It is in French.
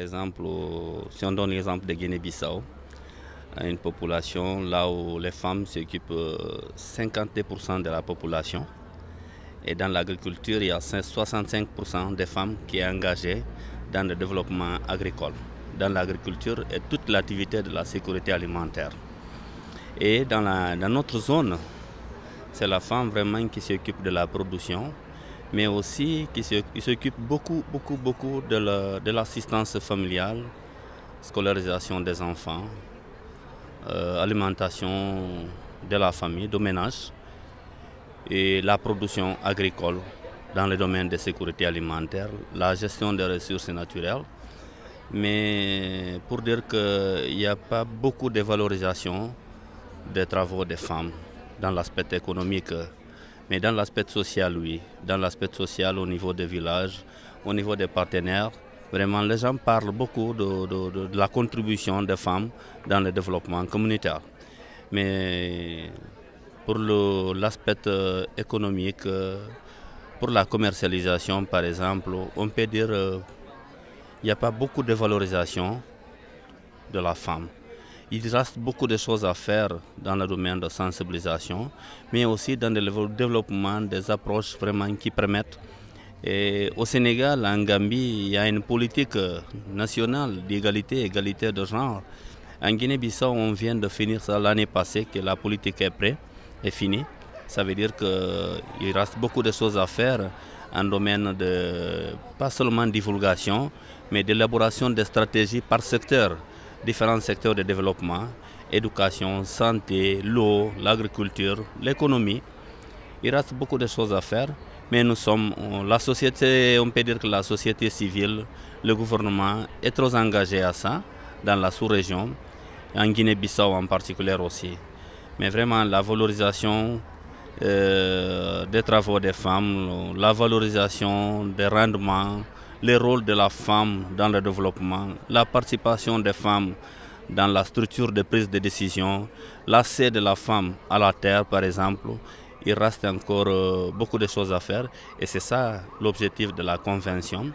exemple, si on donne l'exemple de Guinée-Bissau, une population là où les femmes s'occupent 52% de la population. Et dans l'agriculture, il y a 65% des femmes qui sont engagées dans le développement agricole, dans l'agriculture et toute l'activité de la sécurité alimentaire. Et dans notre zone, c'est la femme vraiment qui s'occupe de la production, mais aussi qui s'occupe beaucoup de l'assistance familiale, scolarisation des enfants, alimentation de la famille, du ménage, et la production agricole dans le domaine de sécurité alimentaire, la gestion des ressources naturelles. Mais pour dire qu'il n'y a pas beaucoup de valorisation des travaux des femmes dans l'aspect économique, mais dans l'aspect social, oui. Dans l'aspect social, au niveau des villages, au niveau des partenaires, vraiment les gens parlent beaucoup de la contribution des femmes dans le développement communautaire. Mais pour l'aspect économique, pour la commercialisation par exemple, on peut dire qu'il n'y a pas beaucoup de valorisation de la femme. Il reste beaucoup de choses à faire dans le domaine de sensibilisation, mais aussi dans le développement des approches vraiment qui permettent. Et au Sénégal, en Gambie, il y a une politique nationale d'égalité de genre. En Guinée-Bissau, on vient de finir ça l'année passée, que la politique est prête, est finie. Ça veut dire qu'il reste beaucoup de choses à faire en domaine de, pas seulement divulgation, mais d'élaboration de stratégies par secteur, différents secteurs de développement, éducation, santé, l'eau, l'agriculture, l'économie. Il reste beaucoup de choses à faire, mais nous sommes, la société, on peut dire que la société civile, le gouvernement est trop engagé à ça, dans la sous-région, en Guinée-Bissau en particulier aussi. Mais vraiment la valorisation des travaux des femmes, la valorisation des rendements, le rôle de la femme dans le développement, la participation des femmes dans la structure de prise de décision, l'accès de la femme à la terre par exemple, il reste encore beaucoup de choses à faire et c'est ça l'objectif de la convention.